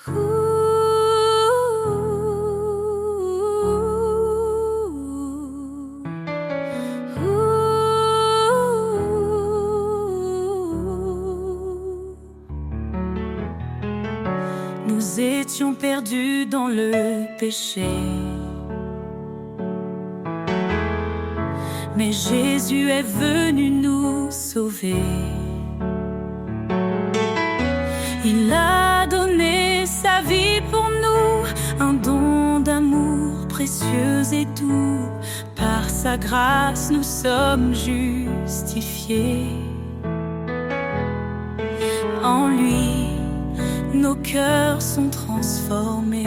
Nous étions perdus dans le péché, mais Jésus est venu nous sauver. Il a donné sa vie pour nous, un don d'amour précieux et doux. Par sa grâce, nous sommes justifiés. En lui, nos cœurs sont transformés.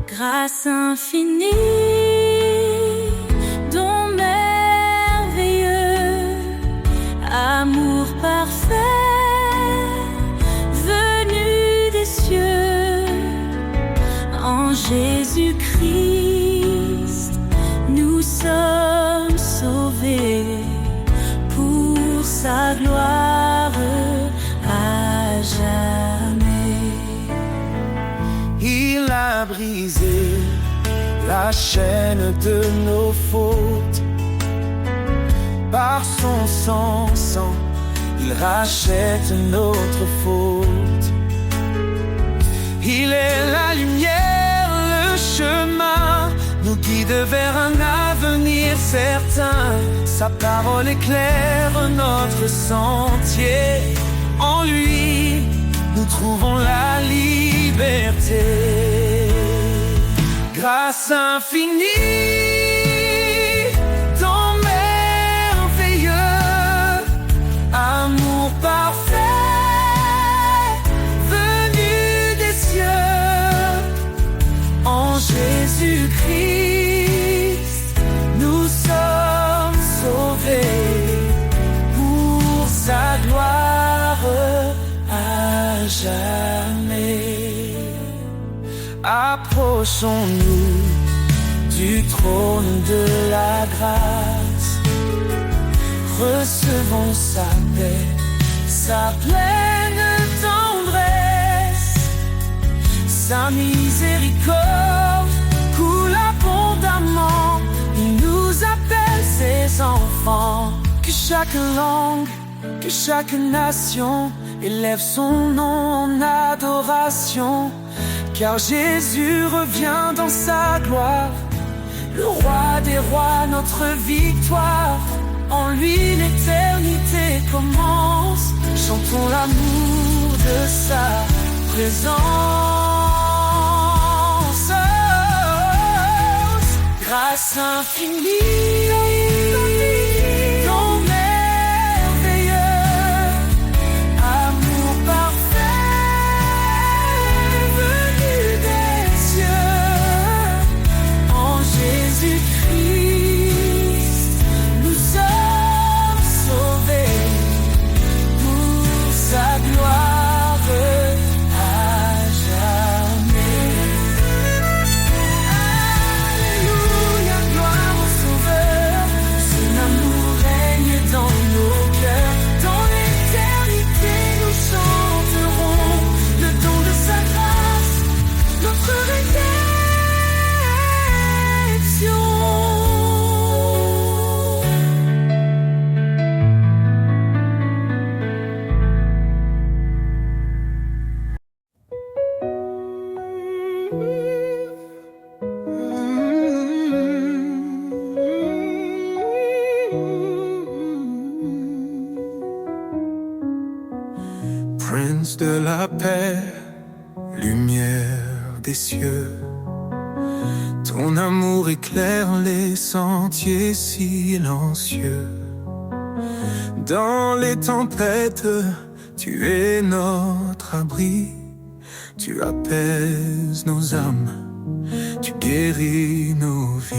Grâce infinie, don merveilleux, amour parfait, venu des cieux. En Jésus-Christ, nous sommes sauvés pour sa gloire à jamais. Il a brisé la chaîne de nos fautes. Par son sang, il rachète notre faute. Il est la lumière, le chemin, nous guide vers un avenir certain. Sa parole éclaire notre sentier. En lui, nous trouvons la liberté. Grâce infinie, don merveilleux, amour parfait, venu des cieux. En Jésus-Christ, nous sommes sauvés pour sa gloire à jamais. Approchons-nous du trône de la grâce. Recevons sa paix, sa pleine tendresse. Sa miséricorde coule abondamment. Il nous appelle ses enfants. Que chaque langue, que chaque nation élève son nom en adoration. Car Jésus revient dans sa gloire, le roi des rois, notre victoire. En lui l'éternité commence. Chantons l'amour de sa présence. Grâce infinie, don merveilleux, amour parfait, venu des cieux. En Jésus-Christ, nous sommes sauvés pour sa gloire à jamais. Alléluia, gloire au Sauveur. Son amour règne dans nos cœurs. Dans l'éternité, nous chanterons le don de sa grâce, notre rédemption. Prince de la paix, lumière des cieux, ton amour éclaire les sentiers silencieux. Dans les tempêtes, tu es notre abri. Tu apaises nos âmes, tu guéris nos vies.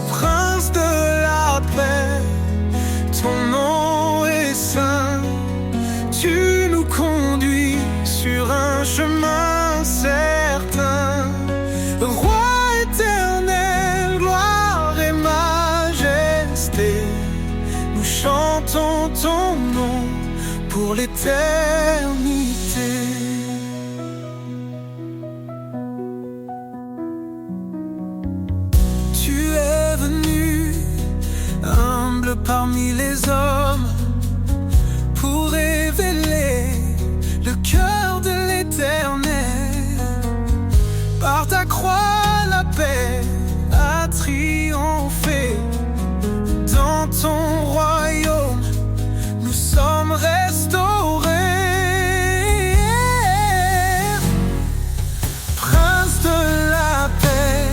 Prince de la paix, ton nom est saint. Tu nous conduis sur un chemin certain. Roi éternel, gloire et majesté, nous chantons ton nom pour l'éternité. l'éternité. Tu es venu, humble parmi les hommes, pour révéler le cœur de l'Éternel. Par ta croix, la paix a triomphé. Dans ton royaume, nous sommes restaurés. Prince de la paix,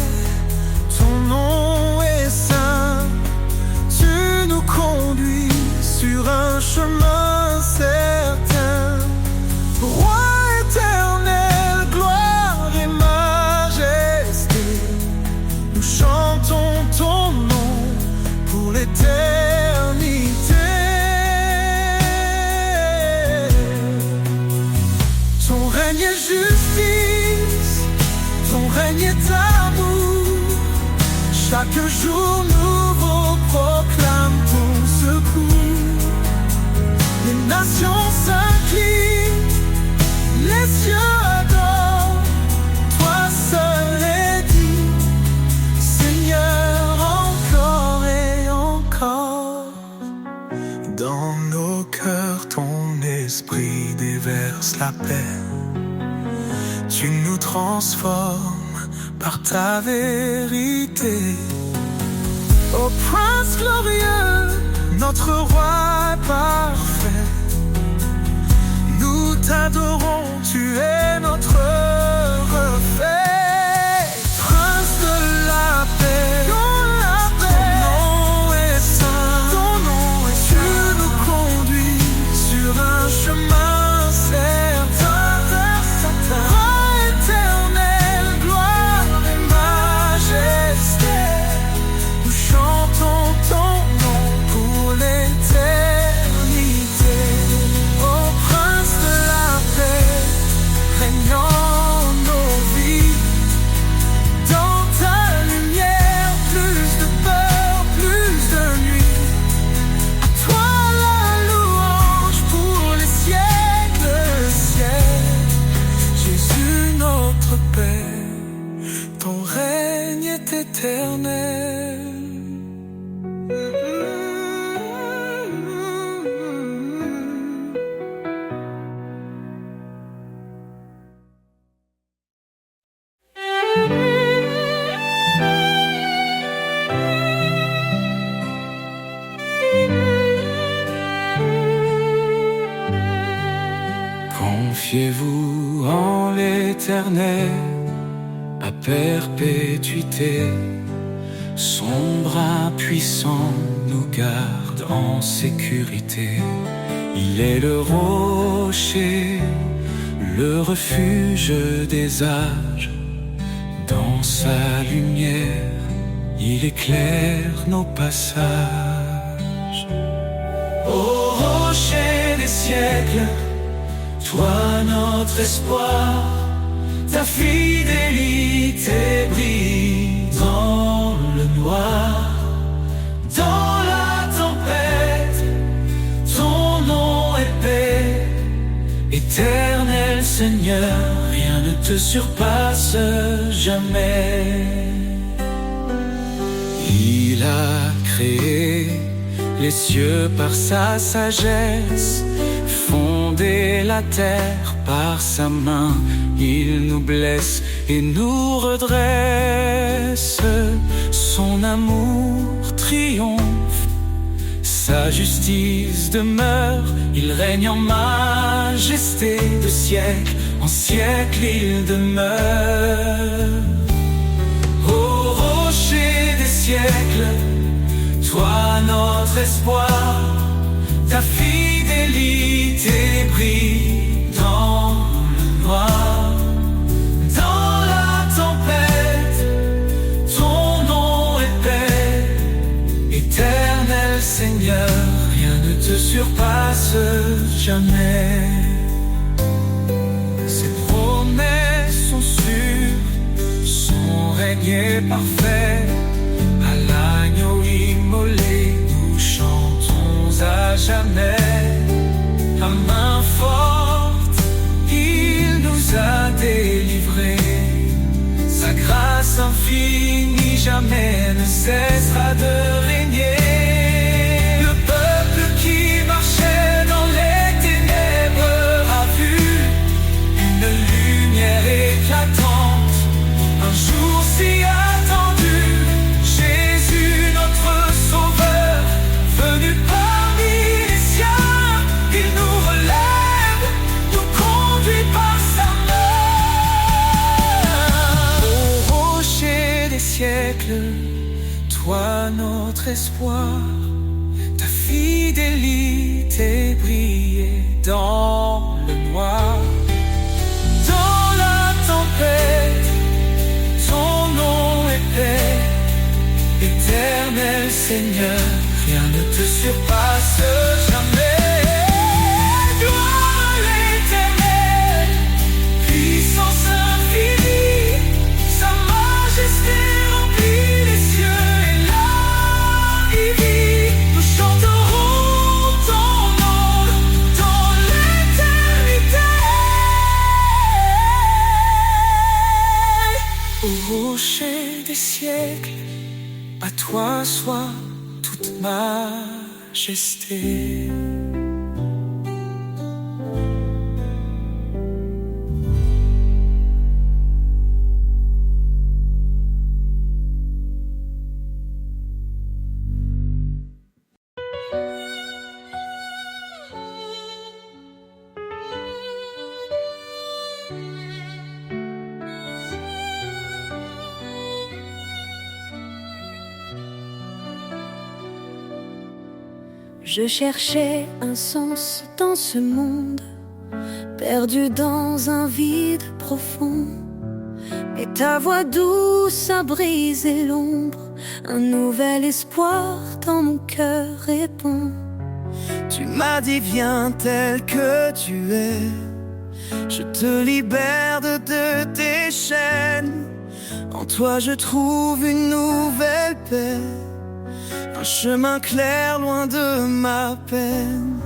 ton nom est saint. Tu nous conduis sur un chemin certain. Roi éternel, gloire et majesté, nous chantons ton nom pour l'éternité. Ton règne est justice, ton règne est amour. Chaque jour nouveau proclame ton secours. Les nations s'inclinent, les cieux adorent. Toi seul est dit, Seigneur, encore et encore. Dans nos cœurs, ton esprit déverse la paix. Tu nous transformes par ta vérité. Ô Prince glorieux, notre roi parfait, nous t'adorons, tu es notre reflet. Prince de la paix, ton nom est saint, tu nous conduis sur un chemin certain. Roi éternel, gloire et majesté, nous chantons ton nom pour l'éternité. Ô Prince de la paix, régnant nos vies. Dans ta lumière, plus de peur, plus de nuit. À toi la louange pour les siècles des siècles. Jésus notre Père, ton règne est éternel. Confiez-vous en l'Éternel à perpétuité. Son bras puissant nous garde en sécurité. Il est le rocher, le refuge des âges. Dans sa lumière, il éclaire nos passages. Ô rocher des siècles, toi notre espoir, ta fidélité brille dans le noir. Dans la tempête, ton nom est paix. Éternel Seigneur, rien ne te surpasse jamais. Il a créé les cieux par sa sagesse, fondé la terre par sa main. Il nous blesse et nous redresse. Son amour triomphe, sa justice demeure. Il règne en majesté de siècle en siècle il demeure. Ô rocher des siècles, toi notre espoir, ta fidélité brille dans le noir. Dans la tempête, ton nom est paix. Éternel Seigneur, rien ne te surpasse jamais. Ses promesses sont sûres, son règne est parfait. À l'agneau immolé, nous chantons à jamais. À main forte fini jamais, ne cessera de régner. Le peuple qui marchait dans les ténèbres a vu une lumière éclatante, un jour si attendu. Jésus, notre Sauveur, venu parmi les siens, il nous relève, nous conduit par sa main. Ô rocher des siècles, toi notre espoir, ta fidélité brillait dans le noir. Dans la tempête, ton nom est paix. Éternel Seigneur, rien ne te surpasse jamais. Gloire à l'Éternel, puissance infinie, sa majesté remplit les cieux et la vie. Nous chanterons ton nom dans l'éternité. Au rocher des siècles, à toi soit toute majesté. Je cherchais un sens dans ce monde, perdu dans un vide profond. Et ta voix douce a brisé l'ombre, un nouvel espoir dans mon cœur répond. Tu m'as dit viens tel que tu es, je te libère de tes chaînes. En toi je trouve une nouvelle paix, un chemin clair loin de ma peine.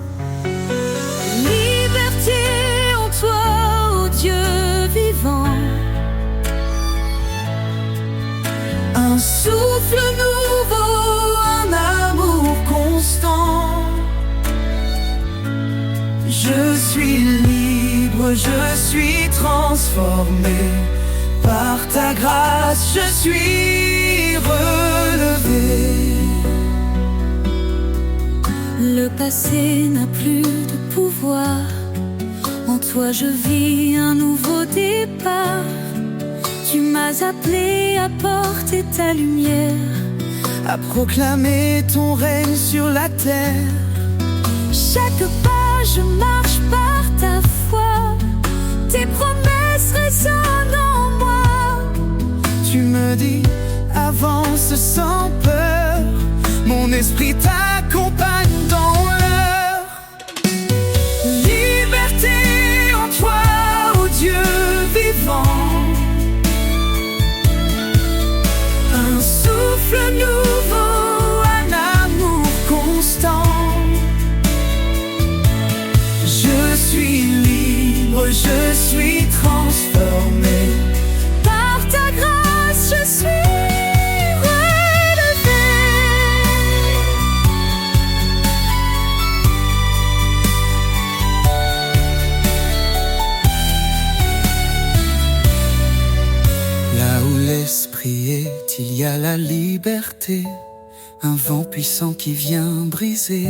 Liberté en toi, ô Dieu vivant, un souffle nouveau, un amour constant. Je suis libre, je suis transformé. Par ta grâce, je suis relevé. le passé n'a plus de pouvoir. En toi je vis un nouveau départ. Tu m'as appelé à porter ta lumière, à proclamer ton règne sur la terre. Chaque pas je marche par ta foi, tes promesses résonnent en moi. Tu me dis avance sans peur, mon esprit t'accompagne dans l'heure. Liberté en toi, ô Dieu vivant, un souffle nouveau, un amour constant. Je suis libre, je suis transformé. Par ta grâce je suis l'esprit est, il y a la liberté, un vent puissant qui vient briser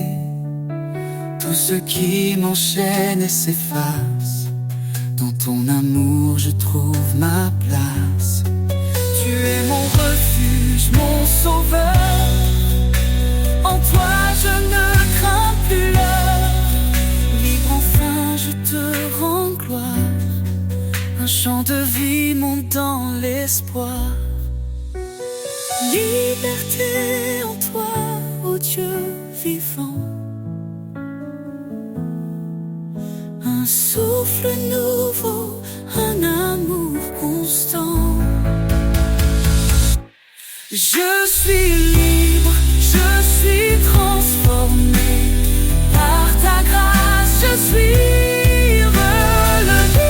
tout ce qui m'enchaîne et s'efface. Dans ton amour je trouve ma place. Tu es mon refuge, mon sauveur. En toi je ne crains plus l'heure. Libre enfin je te rends gloire. Un chant de vie monte dans l'espoir. Liberté en toi, ô Dieu vivant, un souffle nouveau, un amour constant. Je suis libre, je suis transformé. Par ta grâce je suis relevé.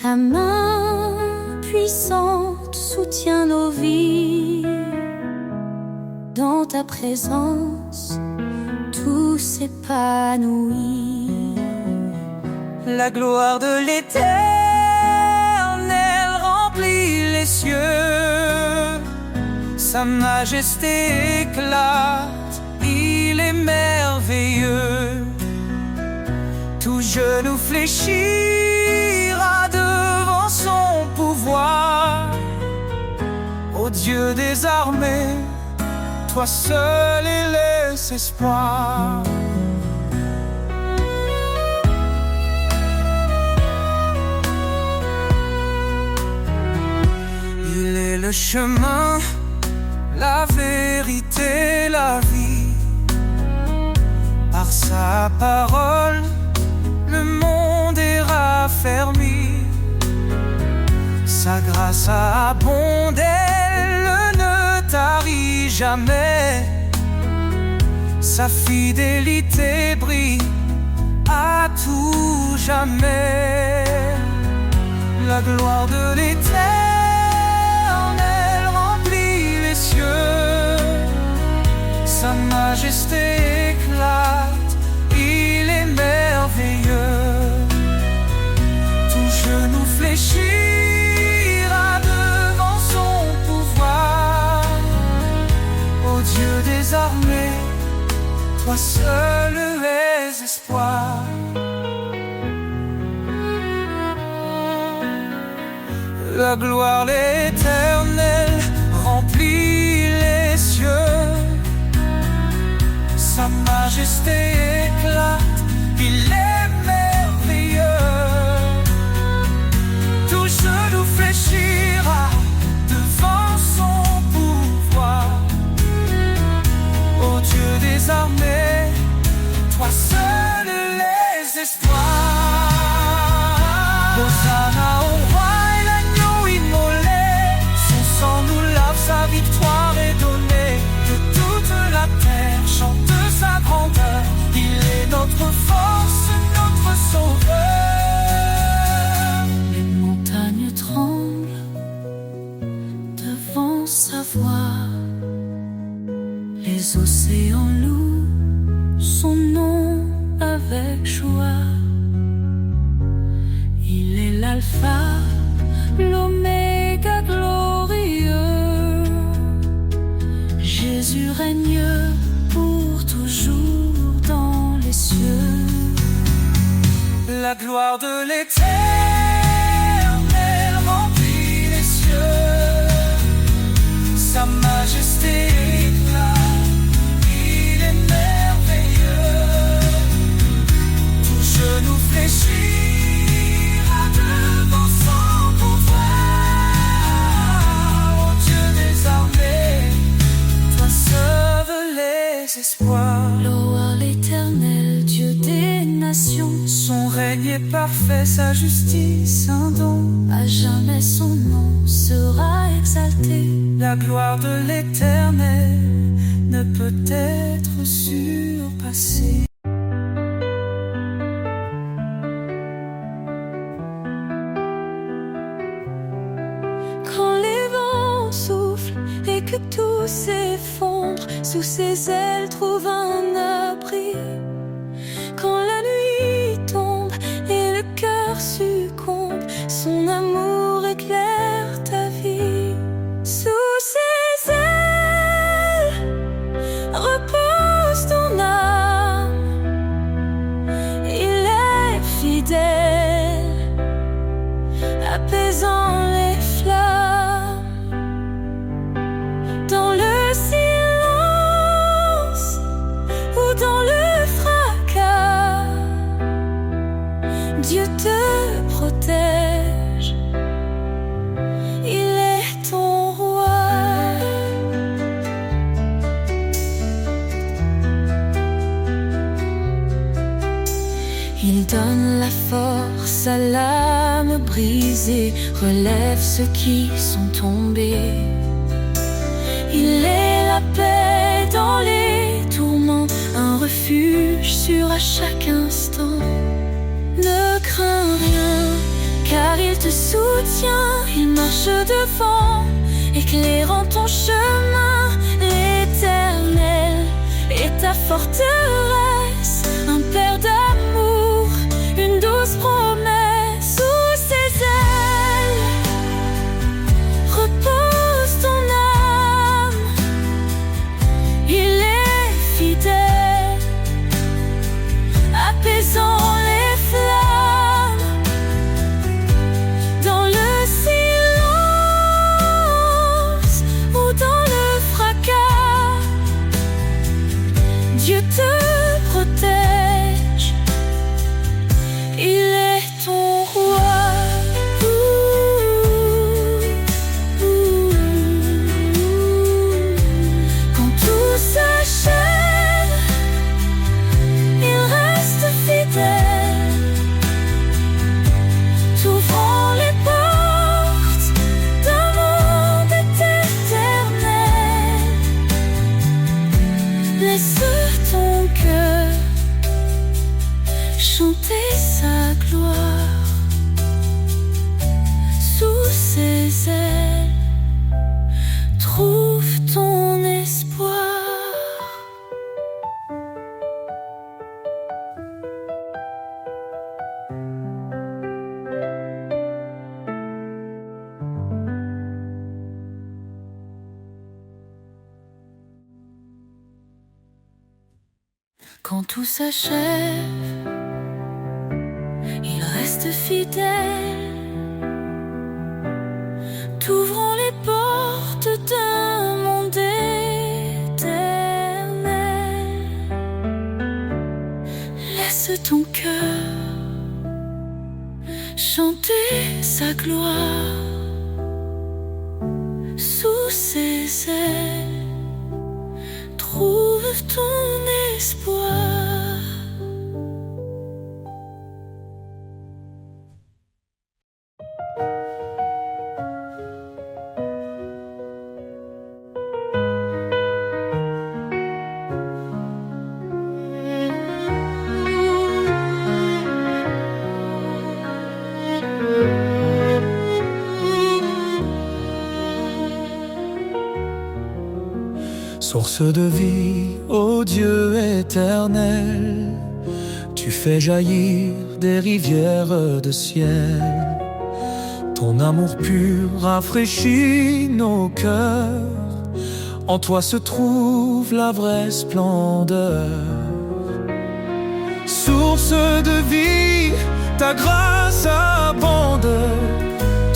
Ta main puissante soutient nos vies. Dans ta présence, tout s'épanouit. La gloire de l'Éternel remplit les cieux. Sa majesté éclate, il est merveilleux. Tout genou fléchira devant son pouvoir. Ô Dieu des armées, toi seul est l'espoir. Il est le chemin, la vérité, la vie. Par sa parole, le monde est raffermi. Sa grâce abonde, elle ne tarit jamais. Sa fidélité brille à tout jamais. La gloire de l'Éternel remplit les cieux. Sa majesté éclate, il est merveilleux. Tout genou fléchira devant son pouvoir. Ô Dieu des armées, toi seul es espoir. La gloire l'Éternel remplit les cieux. Sa majesté éclate, il est merveilleux. Tout genou fléchira devant son pouvoir. Ô Dieu des armées, toi seul les espoirs. Hosanna au roi et l'agneau immolé. Son sang nous lave, sa victoire est donnée. De toute la terre chante sa grandeur. Il est notre force, notre sauveur. Les montagnes tremblent devant sa voix. Les océans louent son nom avec joie. Il est l'alpha, l'oméga glorieux. Jésus règne pour toujours dans les cieux. La gloire de l'Éternel remplit les cieux. Sa majesté éclate, il est merveilleux. Tout genou fléchira devant son pouvoir. Ô Dieu des armées, toi sauve les espoirs. Louer l'Éternel, Dieu des nations. Son règne est parfait, sa justice un don. À jamais son nom sera exalté. La gloire de l'Éternel ne peut être surpassée. Quand les vents soufflent et que tout s'effondre, sous ses ailes trouve un abri. Quand la nuit tombe et le cœur succombe, son amour éclaire ta vie. Sous ses ailes repose ton âme. Il est fidèle, apaisant les flammes. Dans le silence ou dans le fracas, Dieu te protège. Il est ton roi. Il donne la force à l'âme brisée, relève ceux qui sont tombés. Il est la paix dans les tourments, un refuge sûr à chaque instant. Ne crains rien, car il il te soutient, il marche devant, éclairant ton chemin. L'Éternel est ta forteresse, un Père d'amour, une douce promesse. Sous ses ailes repose ton âme, il est fidèle, apaisant les flammes. Dans le silence ou dans le fracas, Dieu te protège, il est ton roi. Quand tout s'achève, il reste fidèle, t'ouvrant les portes d'un monde éternel. Laisse ton cœur chanter sa gloire. Sous ses ailes, trouve ton espoir. Quand tout s'achève, il reste fidèle, t'ouvrant les portes d'un monde éternel. Laisse ton cœur chanter sa gloire. Sous ses ailes, trouve ton espoir. Source de vie, ô Dieu éternel, tu fais jaillir des rivières de ciel. Ton amour pur rafraîchit nos cœurs, en toi se trouve la vraie splendeur. Source de vie, ta grâce abonde,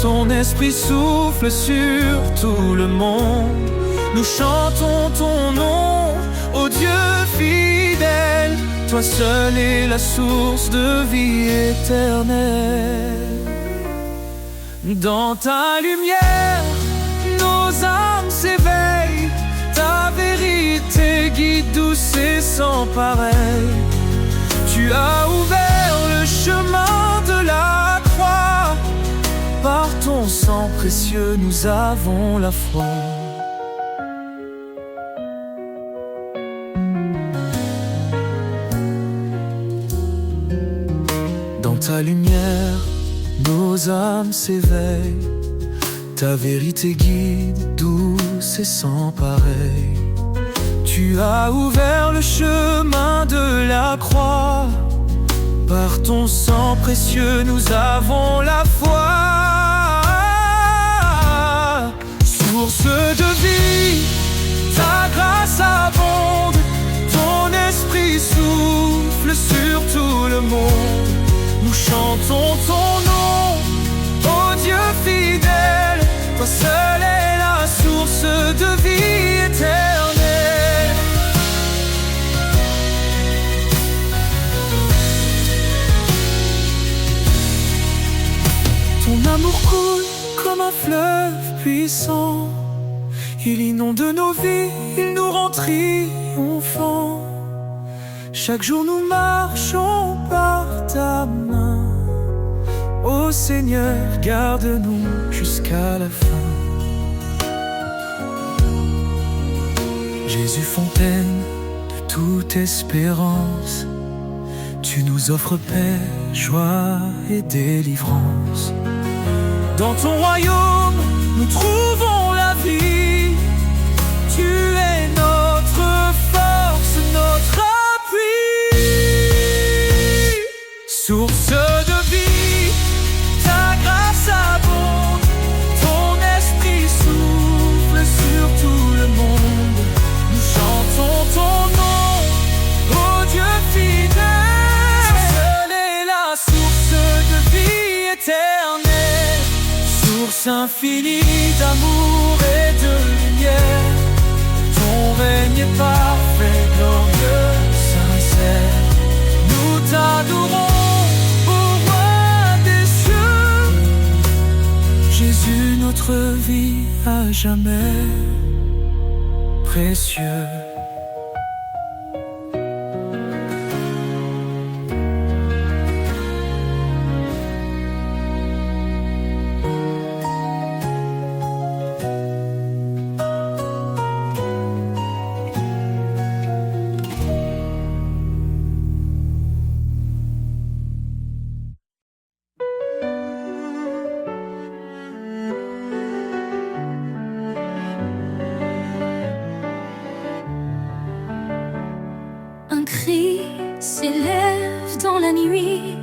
ton esprit souffle sur tout le monde. Nous chantons ton nom, ô Dieu fidèle, toi seul es la source de vie éternelle. Dans ta lumière, nos âmes s'éveillent, ta vérité guide douce et sans pareil. Tu as ouvert le chemin de la croix, par ton sang précieux nous avons la foi. Dans ta lumière, nos âmes s'éveillent, ta vérité guide, douce et sans pareil. Tu as ouvert le chemin de la croix, par ton sang précieux nous avons la foi. Source de vie, ta grâce abonde, ton esprit souffle sur tout le monde. Nous chantons ton nom, ô Dieu fidèle, toi seul es la source de vie éternelle. Ton amour coule comme un fleuve puissant, il inonde nos vies, il nous rend triomphants. Chaque jour nous marchons par ta main, ô Seigneur, garde-nous jusqu'à la fin. Jésus, fontaine de toute espérance, tu nous offres paix, joie et délivrance. Dans ton royaume, nous trouvons la vie. Tu es notre force, notre appui. Source de vie, ta grâce abonde. Ton esprit souffle sur tout le monde. Nous chantons ton nom, ô Dieu fidèle. Seule est la source de vie éternelle, source infinie d'amour et de lumière. Ton règne est parfait, glorieux, sincère. Nous t'adorons, ô roi des cieux. Jésus, notre vie à jamais précieux. Un cri s'élève dans la nuit,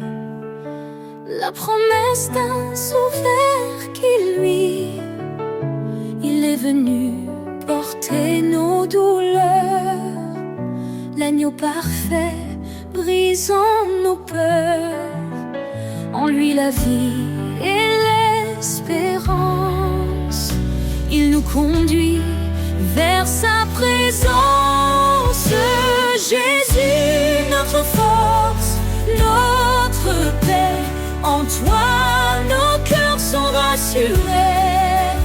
la promesse d'un sauveur qui lui, il est venu porter nos douleurs, l'agneau parfait brisant nos peurs, en lui la vie et l'espérance, il nous conduit vers sa présence. Jésus, notre force, notre paix, en toi nos cœurs sont rassurés.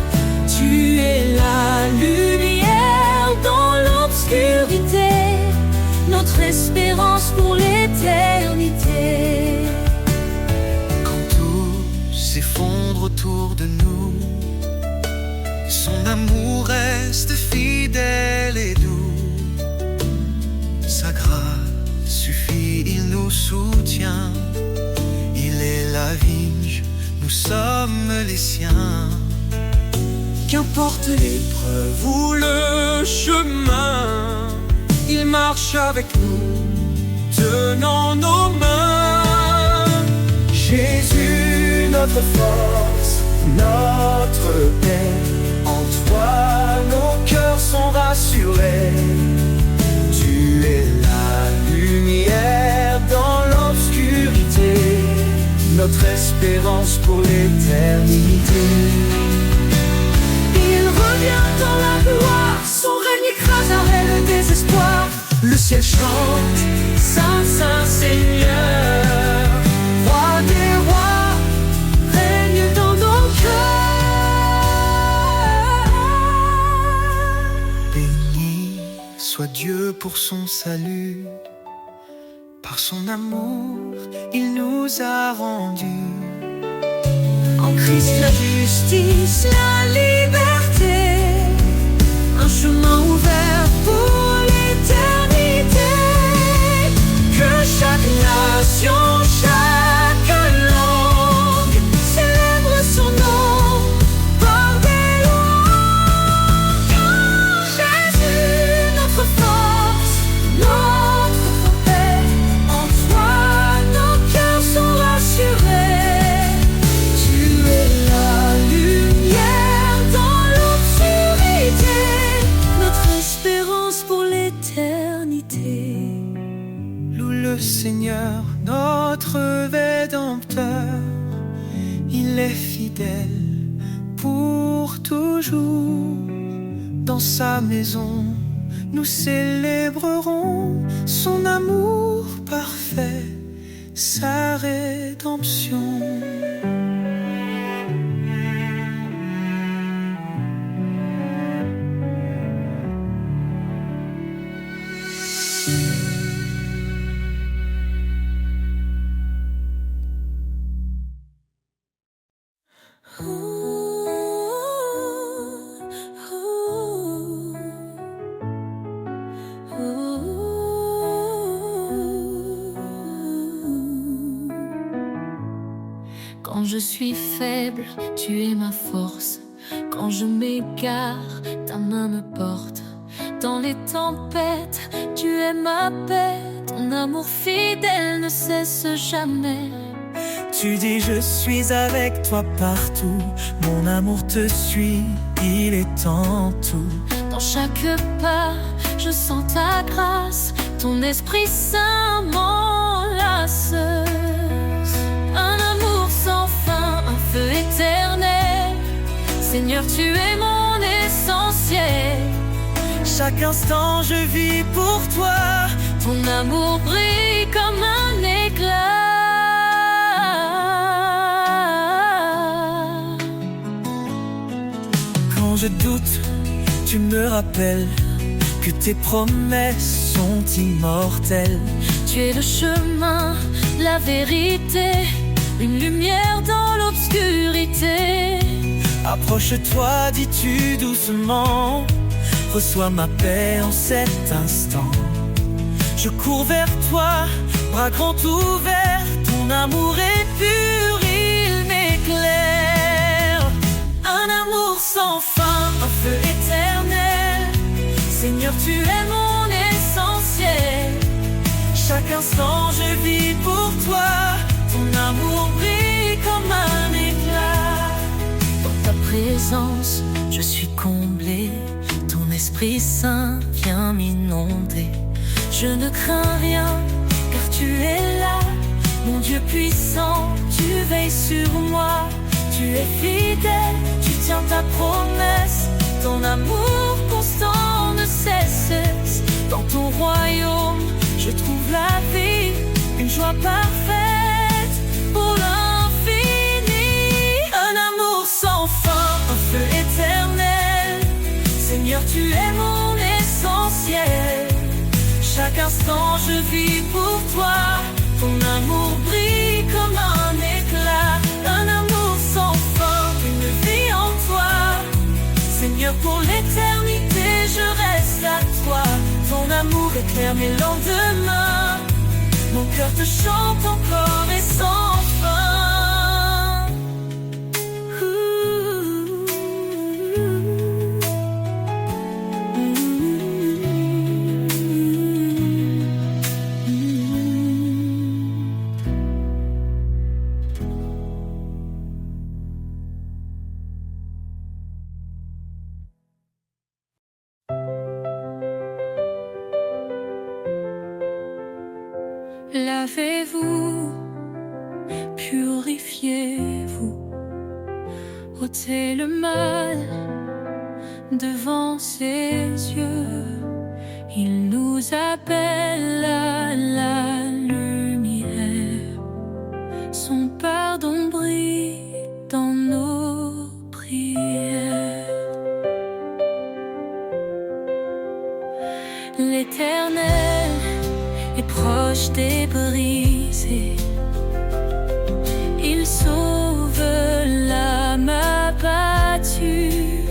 Tu es la lumière dans l'obscurité, notre espérance pour l'éternité. Quand tout s'effondre autour de nous, son amour reste fidèle et doux. Sa grâce suffit, il nous soutient. Il est la vigne, nous sommes les siens. Qu'importe l'épreuve ou le chemin, il marche avec nous, tenant nos mains. Jésus, notre force, notre paix, en toi nos cœurs sont rassurés. Tu es la lumière dans l'obscurité, notre espérance pour l'éternité. Il revient dans la gloire, son règne écraserait le désespoir. Le ciel chante, Saint, Saint Seigneur, Roi des rois, règne dans nos cœurs. Béni soit Dieu pour son salut, par son amour, il nous a rendus. En Christ la justice, la liberté, un chemin ouvert pour l'éternité. Que chaque nation, chaque langue célèbre son nom par des louanges. Jésus, notre force, notre paix, en toi nos cœurs sont rassurés. Tu es la lumière dans l'obscurité, notre espérance pour l'éternité. Loue le Seigneur, notre Rédempteur. Il est fidèle pour toujours. Dans sa maison, nous célébrerons son amour parfait, sa rédemption. Quand je suis faible, tu es ma force. Quand je m'égare, ta main me porte. Dans les tempêtes, tu es ma paix. Ton amour fidèle ne cesse jamais. Tu dis je suis avec toi partout. Mon amour te suit, il est en tout. Dans chaque pas, je sens ta grâce. Ton Esprit Saint m'enlace. Un amour sans fin, un feu éternel. Seigneur, tu es mon essentiel. Chaque instant je vis pour toi. Ton amour brille comme un éclat. Quand je doute, tu me rappelles que tes promesses sont immortelles. Tu es le chemin, la vérité, une lumière dans l'obscurité. Approche-toi, dis-tu doucement, reçois ma paix en cet instant. Je cours vers toi, bras grands ouverts. Ton amour est pur, il m'éclaire. Un amour sans fin, un feu éternel. Seigneur, tu es mon essentiel. Chaque instant je vis pour toi. Ton amour brille comme un éclat. Dans ta présence, je suis comblé. Ton Esprit Saint vient m'inonder. Je ne crains rien, car tu es là. Mon Dieu puissant, tu veilles sur moi. Tu es fidèle, tu tiens ta promesse. Ton amour constant ne cesse. Dans ton royaume, je trouve la vie, une joie parfaite pour l'infini. Un amour sans fin, un feu éternel. Seigneur, tu es mon essentiel. Chaque instant je vis pour toi. Ton amour brille comme un éclat. Un amour sans fin, une vie en toi. Seigneur, pour l'éternité je reste à toi. Ton amour éclaire mes lendemains. Mon cœur te chante encore et sans fin. Lavez-vous, purifiez-vous, ôtez le mal devant ses yeux. Il nous appelle à la lumière. Son pardon brille dans nos prières. L'Éternel est proche des brisés. Il sauve l'âme abattue.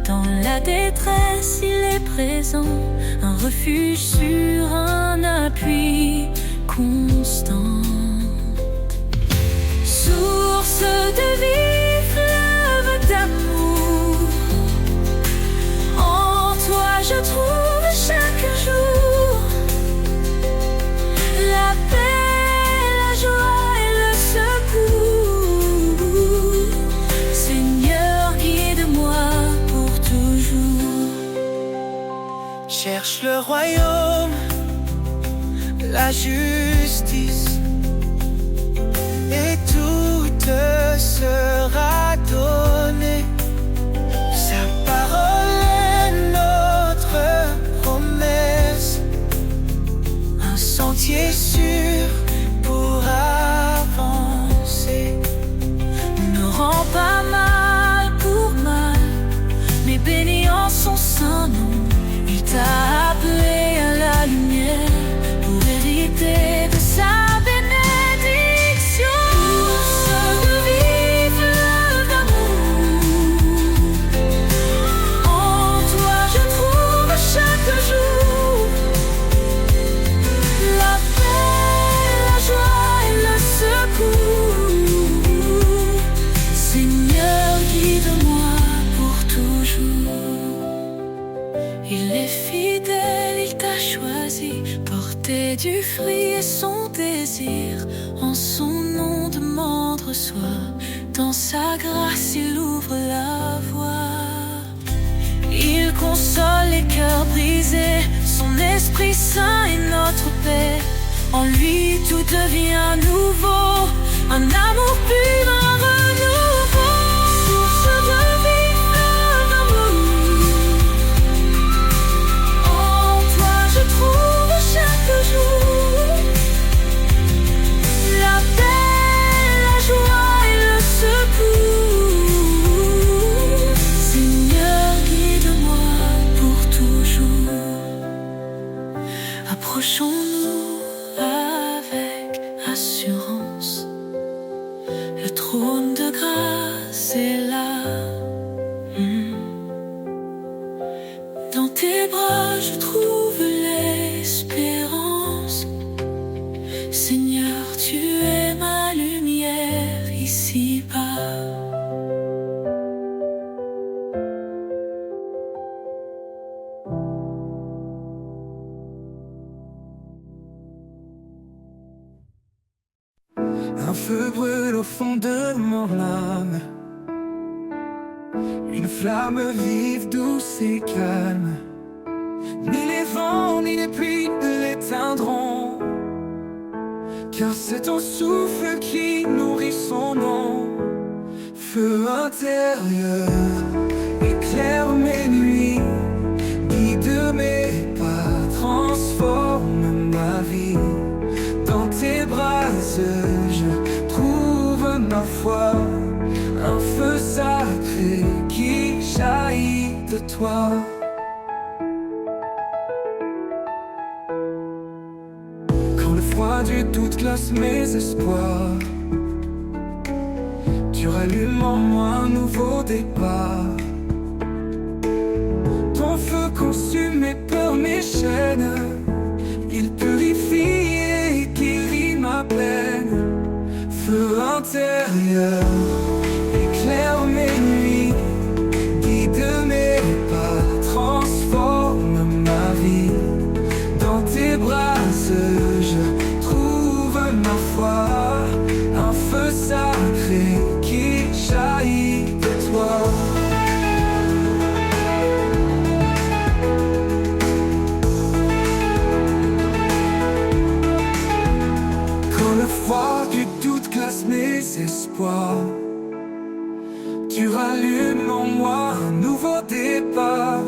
Dans la détresse, il est présent. Un refuge sur un appui constant. Source de vie, fleuve d'amour. En toi je trouve chaque jour la paix, la joie et le secours. Seigneur, guide-moi pour toujours. Cherche le royaume, la justice, et tout te sera donné. Sa parole est notre promesse, un sentier sûr pour avancer. Ne rends pas mal pour mal, mais bénis en son saint nom. Il t'a appelé à la lumière pour hériter de sa bénédiction. Source de vie, fleuve d'amour. En toi je trouve chaque jour la paix, la joie et le secours. reçoit. Dans sa grâce, il ouvre la voie. Il console les cœurs brisés. Son Esprit Saint est notre paix. En lui, tout devient nouveau. Un amour pur, un renouveau. Source de vie, fleuve d'amour. En toi, je trouve chaque jour la paix, la joie et le secours. Seigneur, guide-moi pour toujours. Approchons-nous avec assurance. Le trône de grâce est là. Dans tes bras, je trouve l'espérance. Seigneur, tu es ma lumière ici-bas. Un feu brûle au fond de mon âme. Une flamme vive, douce et calme. Ni les vents, ni les pluies ne l'éteindront. Car c'est ton souffle qui nourrit son nom. Feu intérieur, éclaire mes nuits. Guide mes pas, transforme ma vie. Dans tes bras, je trouve ma foi. Un feu sacré qui jaillit de toi. Quand le froid du doute glace mes espoirs, tu rallumes en moi un nouveau départ. Ton feu consume mes peurs, mes chaînes. Il purifie et guérit ma peine. Feu intérieur, éclaire mes nuits. Guide mes pas, transforme ma vie. Dans tes bras, je trouve ma foi. Un feu sacré qui jaillit de toi. Du doute glace mes espoirs, tu rallumes en moi un nouveau départ.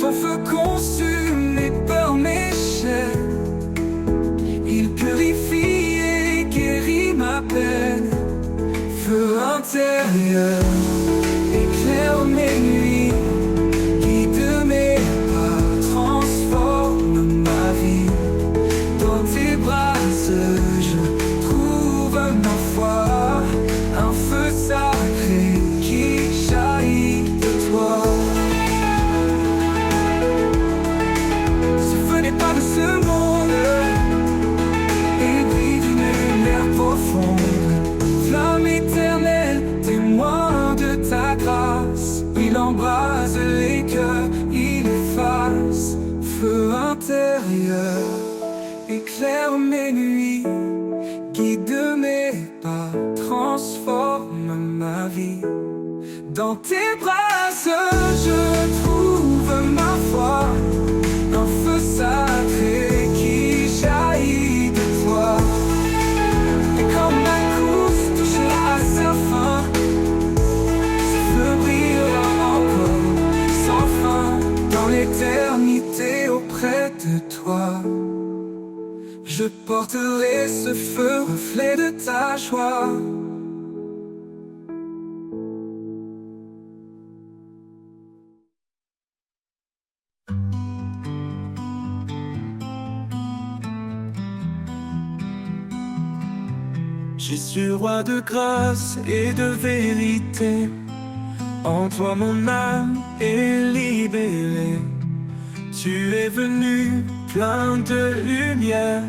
Ton feu consume mes peurs, mes chaînes. Il purifie et guérit ma peine. Feu intérieur, éclaire mes nuits. Guide mes pas, transforme ma vie. Dans tes bras, je trouve ma foi. Un feu sacré qui jaillit de toi. Ce feu n'est pas de ce monde, il brille d'une lumière profonde. Flamme éternelle, témoin de ta grâce. Il embrase les cœurs, il efface. Feu intérieur, éclaire mes nuits. Guide mes pas, transforme ma vie. Dans tes bras, je trouve ma foi. Un feu sacré qui jaillit de toi. Et quand ma course touchera à sa fin, ce feu brillera encore sans fin. Dans l'éternité auprès de toi, je porterai ce feu, reflet de ta joie. Jésus, roi de grâce et de vérité, en toi mon âme est libérée. Tu es venu plein de lumière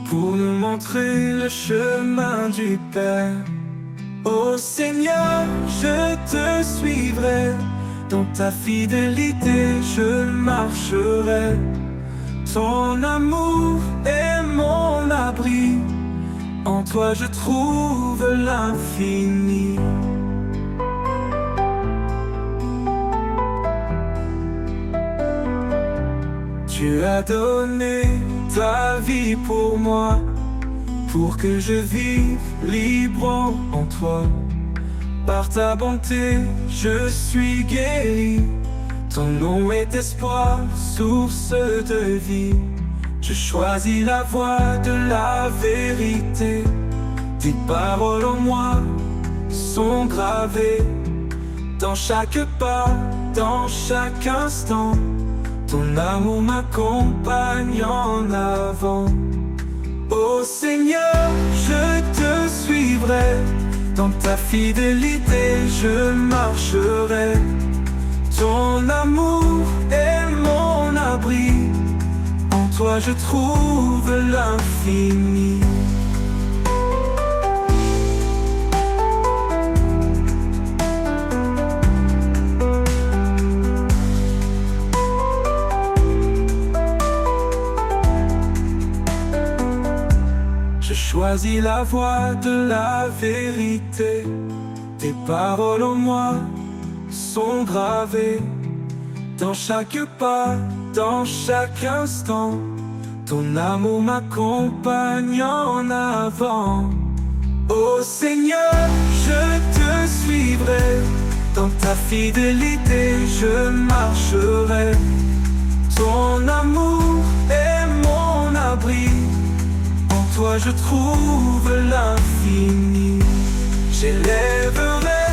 pour nous montrer le chemin du Père. Ô Seigneur, je te suivrai, dans ta fidélité je marcherai. Ton amour est mon abri, En toi je trouve l'infini. Tu as donné ta vie pour moi, pour que je vive libre en toi. Par ta bonté, je suis guéri. Ton nom est espoir, source de vie. Je choisis la voie de la vérité. Tes paroles en moi sont gravées dans chaque pas, dans chaque instant. Ton amour m'accompagne en avant. Ô Seigneur, je te suivrai. Dans ta fidélité, je marcherai. Ton amour est mon abri. En toi je trouve l'infini. Je choisis la voie de la vérité. Tes paroles en moi sont gravées dans chaque pas, dans chaque instant. Ton amour m'accompagne en avant. Ô Seigneur, je te suivrai. Dans ta fidélité, je marcherai. Ton amour est mon abri. En toi je trouve l'infini. J'élèverai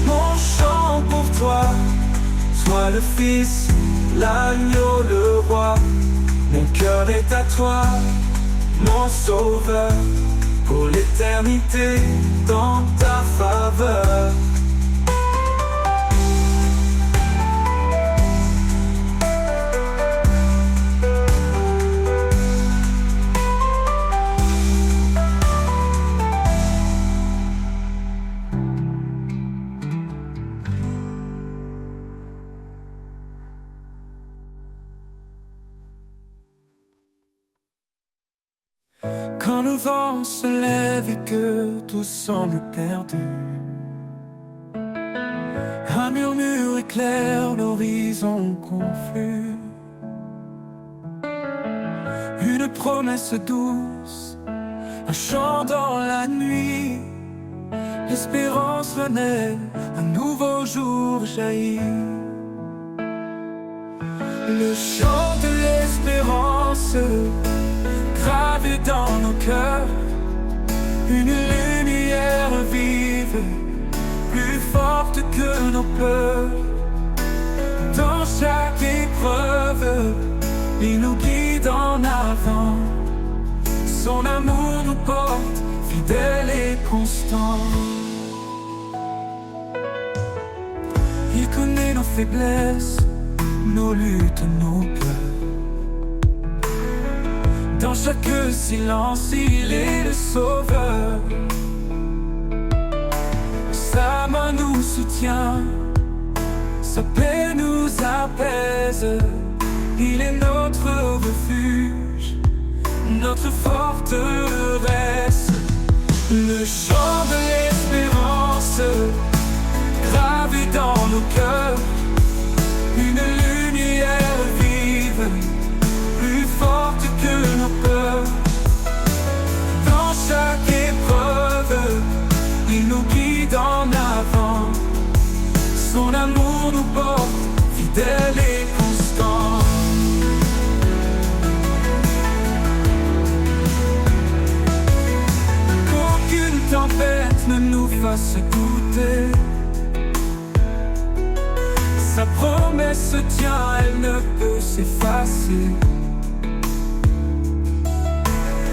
mon chant pour toi. Toi le Fils, l'agneau, le roi. Mon cœur est à toi, mon sauveur. Pour l'éternité, dans ta faveur. Quand le vent se lève et que tout semble perdu, un murmure éclaire l'horizon confus. Une promesse douce, un chant dans la nuit. L'espérance renaît, un nouveau jour jaillit. Le chant de l'espérance gravé dans nos cœurs, une lumière vive, plus forte que nos peurs. Dans chaque épreuve, il nous guide en avant. Son amour nous porte, fidèle et constant. Il connaît nos faiblesses, nos luttes, nos peurs. Dans chaque silence, il est le sauveur. Sa main nous soutient, sa paix nous apaise. Il est notre refuge, notre forteresse. Le chant de l'espérance gravé dans nos cœurs, une lumière vive, plus forte que nos peurs. Dans chaque épreuve, il nous guide en avant. Son amour nous porte, fidèle et constant. Qu'aucune tempête ne nous fasse douter. Sa promesse tient, elle ne peut s'effacer.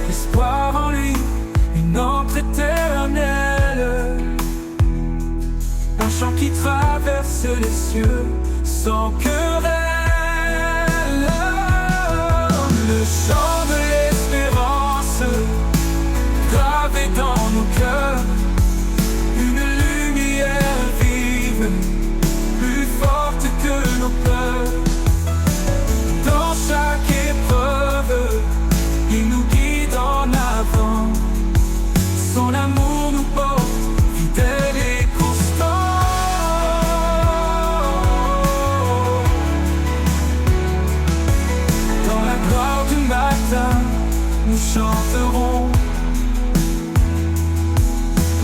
L'espoir en lui, une ombre éternelle. Un chant qui traverse les cieux sans querelle. Le chant de l'espérance gravé dans nos cœurs, une lumière vive, plus forte que nos peurs. Dans chaque épreuve, il nous guide en avant.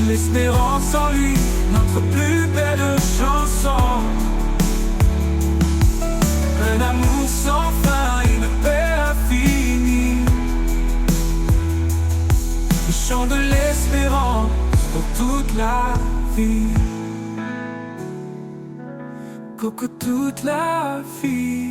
l'espérance en lui, notre plus belle chanson. Un amour sans fin, une paix infinie. Le chant de l'espérance pour toute la vie. Coco toute la vie.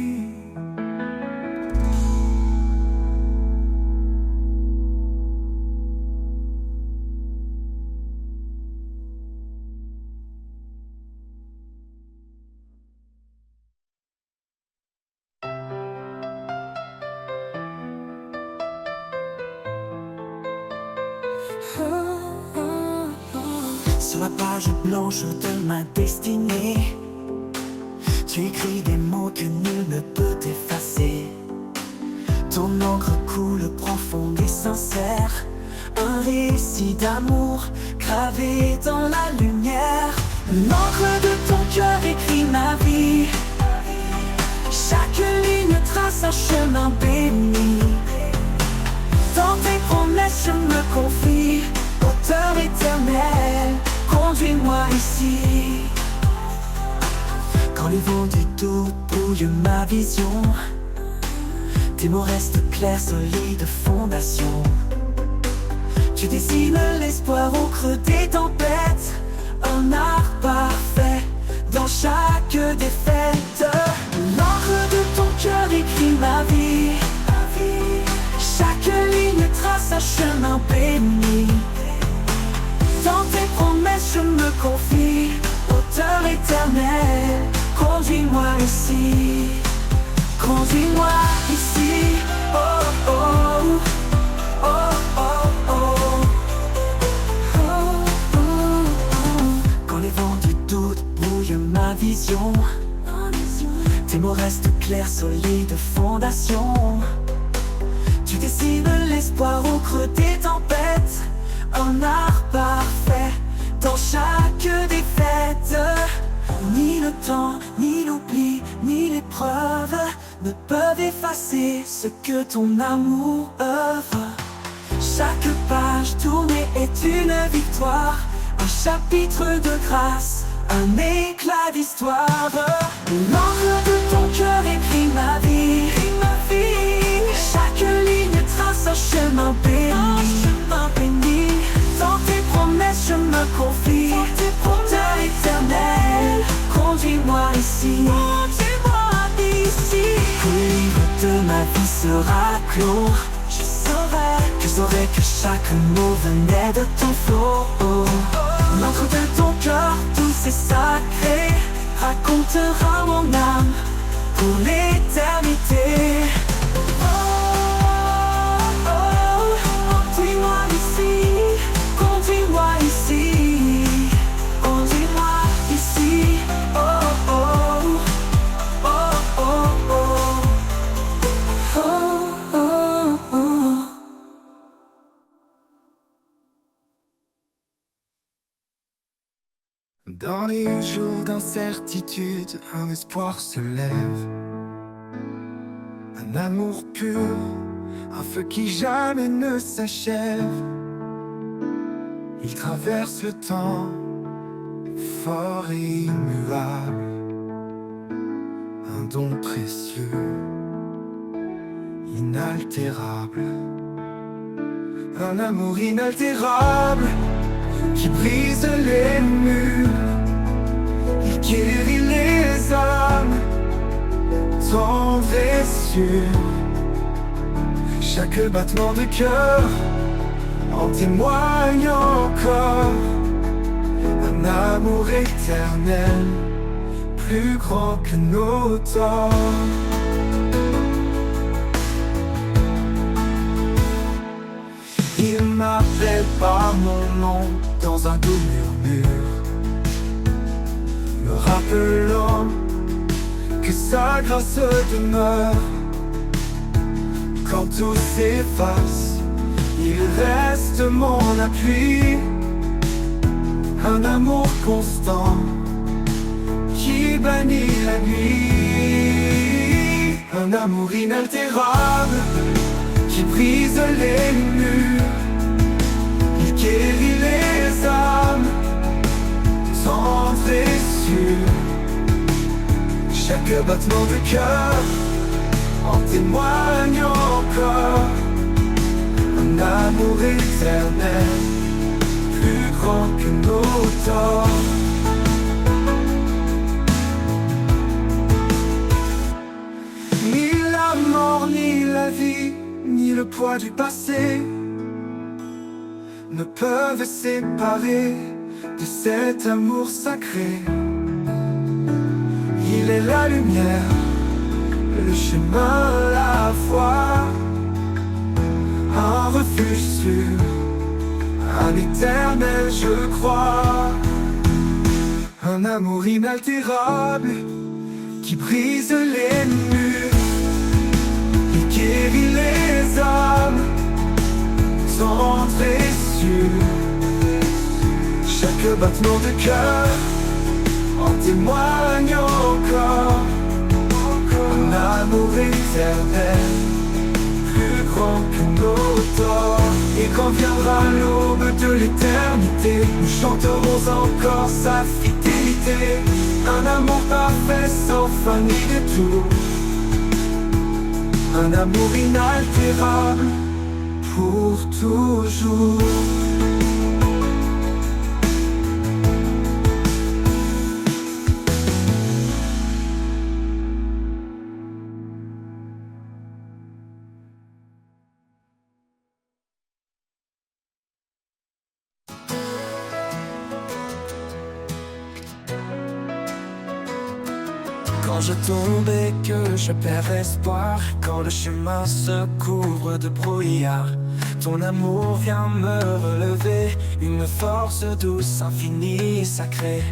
Sur la page blanche de ma destinée, tu écris des mots que nul ne peut effacer. Ton encre coule profonde et sincère, un récit d'amour gravé dans la lumière. L'encre de ton cœur écrit ma vie, chaque ligne trace un chemin béni. Dans tes promesses je me confie, auteur éternel, conduis-moi ici. Quand les vents du doute brouillent ma vision, tes mots restent clairs, solides fondations. Tu dessines l'espoir au creux des tempêtes, un art parfait dans chaque défaite. L'encre de ton cœur écrit ma vie, chaque ligne trace un chemin béni. Dans tes promesses je me confie, auteur éternel, conduis-moi ici. Conduis-moi ici, oh oh, oh oh oh, oh oh oh. Quand les vents du doute brouillent ma vision, tes mots restent clairs, solides fondations. Tu dessines l'espoir au creux des tempêtes, un art parfait dans chaque défaite. Ni le temps, ni l'oubli, ni l'épreuve ne peuvent effacer ce que ton amour œuvre. Chaque page tournée est une victoire, un chapitre de grâce, un éclat d'histoire. L'encre de ton cœur écrit ma vie, chaque ligne trace un chemin béni. Dans tes promesses je me confie, auteur éternel, conduis-moi ici. Quand le livre de ma vie sera clos, je saurai que chaque mot venait de ton flot. L'encre de ton cœur douce et sacré racontera mon âme pour l'éternité. Dans les jours d'incertitude, un espoir se lève. Un amour pur, un feu qui jamais ne s'achève. Il traverse le temps, fort et immuable. Un don précieux, inaltérable. Un amour inaltérable qui brise les murs. Il guérit les âmes, tendre et sûr. Chaque battement de cœur en témoigne encore. Un amour éternel, plus grand que nos torts. Il m'appelle par mon nom dans un doux murmure, me rappelant que sa grâce demeure. Quand tout s'efface, il reste mon appui. Un amour constant qui bannit la nuit. Un amour inaltérable qui brise les murs. Il guérit les âmes, Chaque battement de cœur en témoigne encore. Un amour éternel, plus grand que nos torts. Ni la mort, ni la vie, ni le poids du passé ne peuvent séparer de cet amour sacré. Il est la lumière, le chemin, la foi, un refuge sûr, un éternel je crois. Un amour inaltérable qui brise les murs, qui guérit les âmes tendres et sûrs. Chaque battement de cœur en témoigne encore. Un amour éternel, plus grand que nos torts. Et quand viendra l'aube de l'éternité, nous chanterons encore sa fidélité. Un amour parfait sans fin ni détour. Un amour inaltérable pour toujours. Quand je tombe et que je perds espoir, quand le chemin se couvre de brouillard, ton amour vient me relever, une force douce, infinie, sacrée.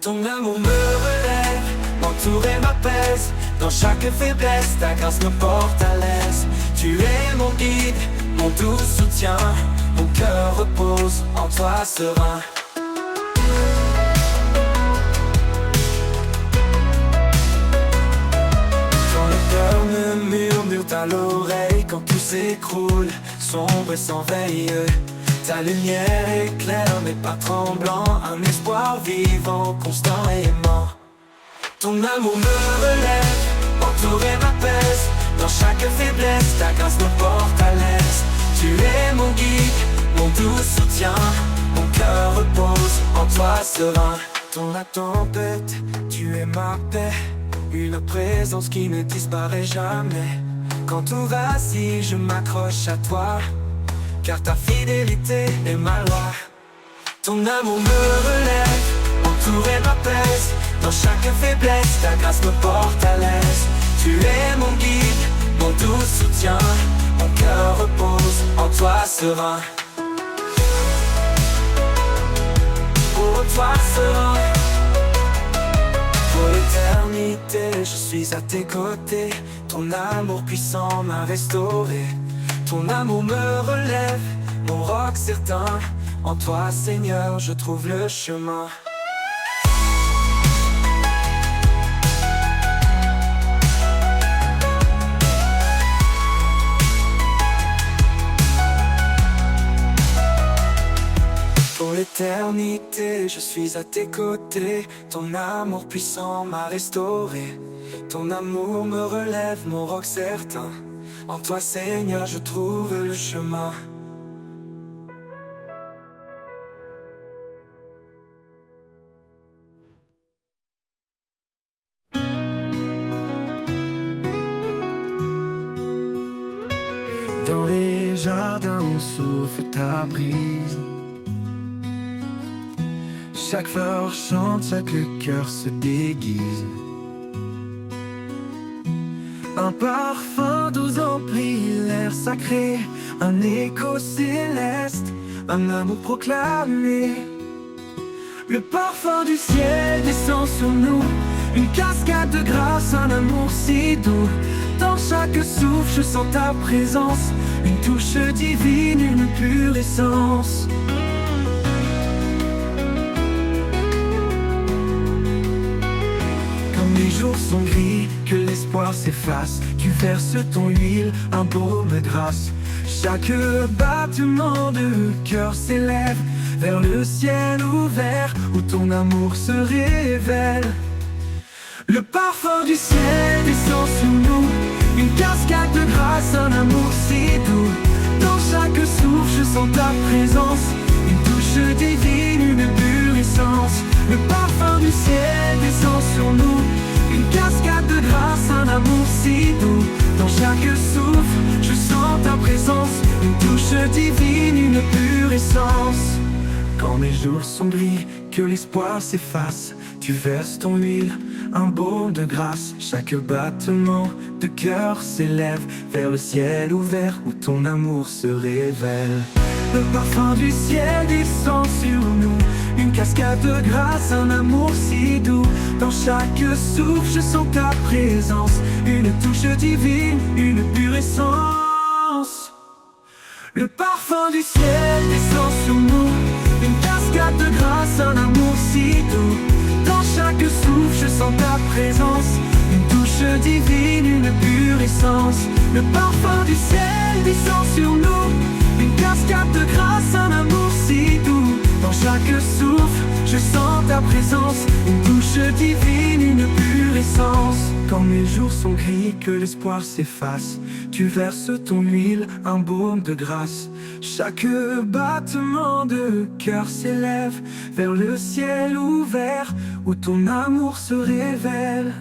Ton amour me relève, m'entoure et m'apaise. Dans chaque faiblesse, ta grâce me porte à l'aise. Tu es mon guide, mon doux soutien. Mon cœur repose en toi serein. Murmure à l'oreille quand tout s'écroule, sombre et sans veille. Ta lumière éclaire mais pas tremblant, un espoir vivant, constant et aimant. Ton amour me relève, m'entoure et m'apaise. Dans chaque faiblesse, ta grâce me porte à l'aise. Tu es mon guide, mon doux soutien. Mon cœur repose en toi serein. Dans la tempête, tu es ma paix. Une présence qui ne disparaît jamais. Quand tout vacille, je m'accroche à toi, car ta fidélité est ma loi. Ton amour me relève, m'entoure et m'apaise. Dans chaque faiblesse, ta grâce me porte à l'aise. Tu es mon guide, mon doux soutien. Mon cœur repose en toi serein. Pour toi serein. Pour l'éternité, je suis à tes côtés. Ton amour puissant m'a restauré. Ton amour me relève, mon roc certain. En toi, Seigneur, je trouve le chemin. Pour l'éternité, je suis à tes côtés. Ton amour puissant m'a restauré. Ton amour me relève, mon roc certain. En toi, Seigneur, je trouve le chemin. Dans les jardins où souffle ta brise, chaque fleur chante, chaque cœur se déguise. Un parfum doux emplit l'air sacré, un écho céleste, un amour proclamé. Le parfum du ciel descend sur nous, une cascade de grâce, un amour si doux. Dans chaque souffle, je sens ta présence, une touche divine, une pure essence. Les jours sont gris, que l'espoir s'efface. Tu verses ton huile, un baume de grâce. Chaque battement de cœur s'élève vers le ciel ouvert, où ton amour se révèle. Le parfum du ciel descend sur nous, une cascade de grâce, un amour si doux. Dans chaque souffle je sens ta présence, une touche divine, une pure essence. Le parfum du ciel descend sur nous, une cascade de grâce, un amour si doux. Dans chaque souffle je sens ta présence, une touche divine, une pure essence. Quand mes jours sont gris, que l'espoir s'efface, tu verses ton huile, un baume de grâce. Chaque battement de cœur s'élève vers le ciel ouvert où ton amour se révèle. Le parfum du ciel descend sur nous, une cascade de grâce, un amour si doux. Dans chaque souffle je sens ta présence, une touche divine, une pure essence. Le parfum du ciel descend sur nous, une cascade de grâce, un amour si doux. Dans chaque souffle je sens ta présence, une touche divine, une pure essence. Le parfum du ciel descend sur nous, une cascade de grâce, un amour si doux. Dans chaque souffle je sens ta présence, une touche divine, une pure essence. Quand mes jours sont gris, que l'espoir s'efface, tu verses ton huile, un baume de grâce. Chaque battement de cœur s'élève vers le ciel ouvert où ton amour se révèle.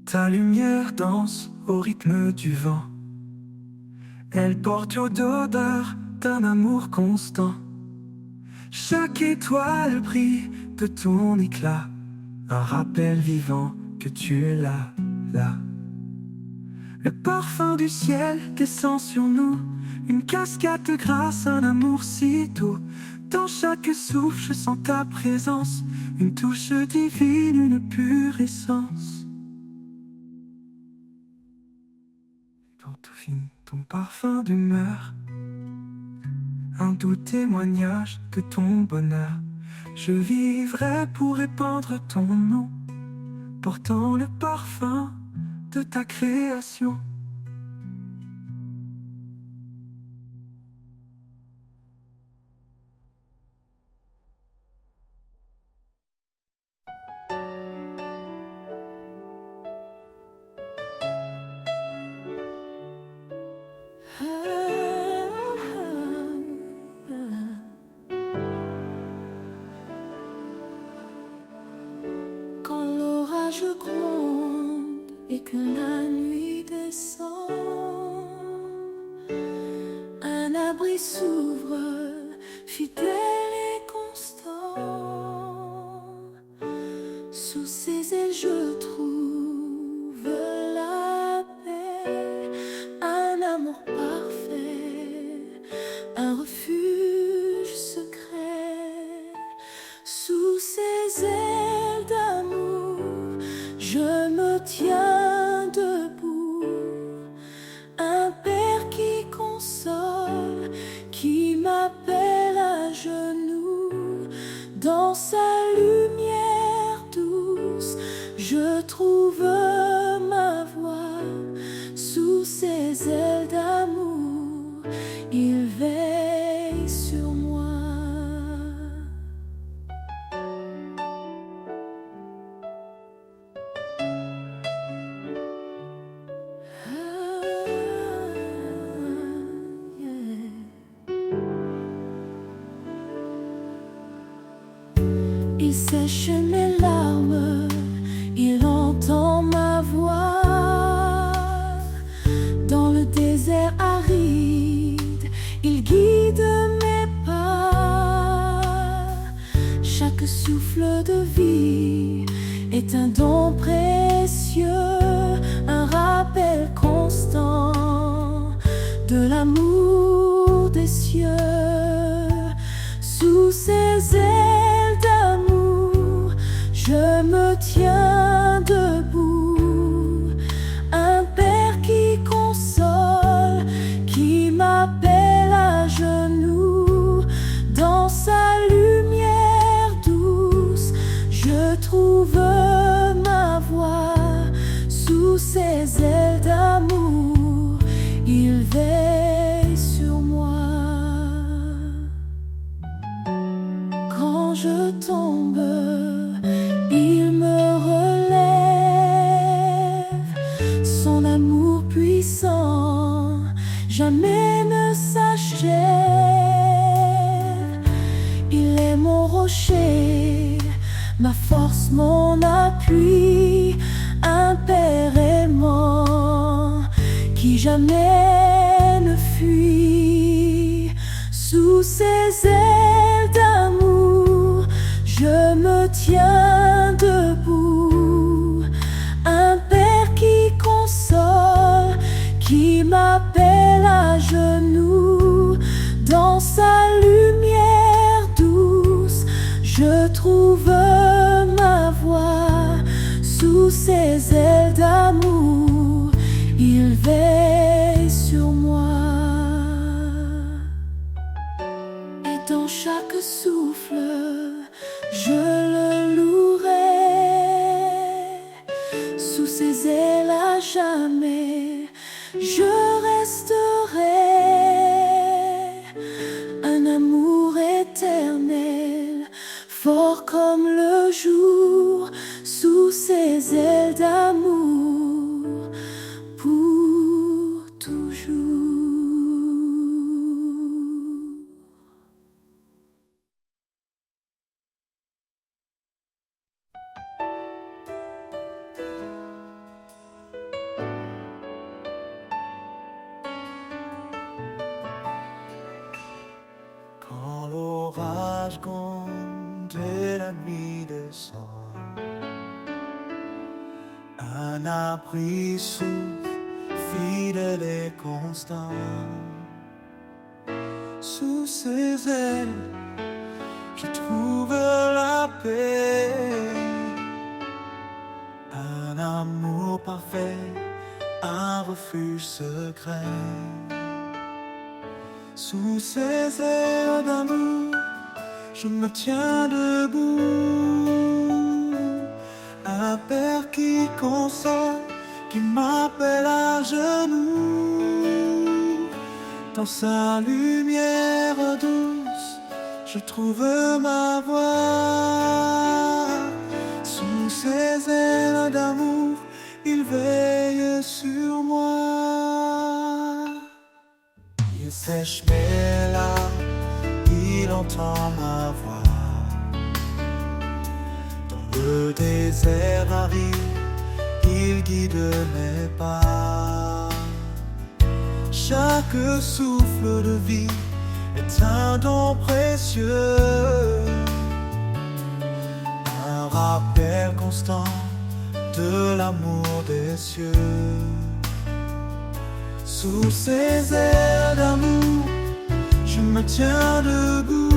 Ta lumière danse au rythme du vent, elle porte l'odeur d'un amour constant. Chaque étoile brille de ton éclat, un rappel vivant que tu es là, là. Le parfum du ciel descend sur nous, une cascade de grâce, un amour si doux. Dans chaque souffle je sens ta présence, une touche divine, une pure essence. Dans tout finit ton parfum d'humeur, un doux témoignage de ton bonheur. Je vivrai pour répandre ton nom, portant le parfum de ta création. Quand l'orage gronde et que la nuit descend, un abri s'ouvre, fidèle et constant. Sous ses ailes je trouve la paix, un amour parfait, un refuge secret. Sous ses ailes d'amour je me tiens debout, un père qui console, qui m'appelle à genoux. Dans sa lumière douce je trouve ma voie. Sous ses ailes d'amour il veille sur moi. Il sèche mes larmes, il entend ma voix. Dans le désert aride, il guide mes pas. Chaque souffle de vie est un don précieux, un rappel constant de l'amour des cieux. Sous ses ailes d'amour je me tiens debout, un père qui console, qui m'appelle à genoux. Dans sa lumière douce je trouve ma voie. Sous ses ailes d'amour il veille sur moi. Quand je tombe rocher, ma force, mon appui, un Père aimant qui jamais ne fuit. Sous ses ailes d'amour, je me tiens debout. Un Père qui console, qui m'appelle à genoux. Dans sa lumière douce, je trouve ma voie. Sous ses ailes d'amour, il veille sur moi. Et dans chaque souffle, je le louerai. Sous ses ailes à jamais, je resterai. Un amour éternel, fort comme le jour, sous ses ailes d'amour, pour toujours. Quand l'orage gronde et la nuit descend, un abri souffle, fidèle et constant. Sous ses ailes, je trouve la paix. Un amour parfait, un refuge secret. Sous ses ailes d'amour, je me tiens debout. Un Père qui console, qui m'appelle à genoux. Dans sa lumière douce, je trouve ma voie. Sous ses ailes d'amour, il veille sur moi. Il sèche mes larmes, il entend ma voix. Dans le désert aride, il guide mes pas. Chaque souffle de vie est un don précieux, un rappel constant de l'amour des cieux. Sous ses ailes d'amour, je me tiens debout.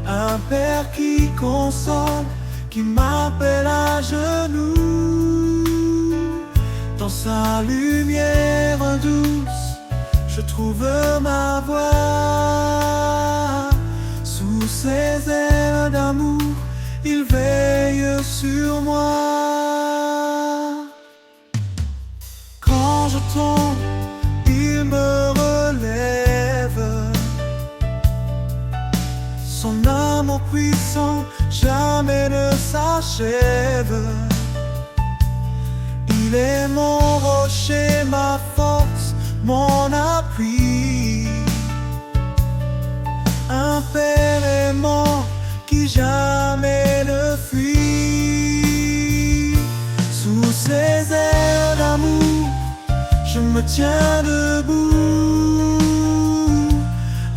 Un Père qui console, qui m'appelle à genoux. Dans sa lumière douce, je trouve ma voie. Sous ses ailes d'amour, il veille sur moi. Quand je tombe, il me relève. Son amour puissant jamais ne s'achève. Il est mon rocher, ma force, mon appui. Un Père aimant qui jamais ne fuit. Sous ses ailes d'amour, je me tiens debout.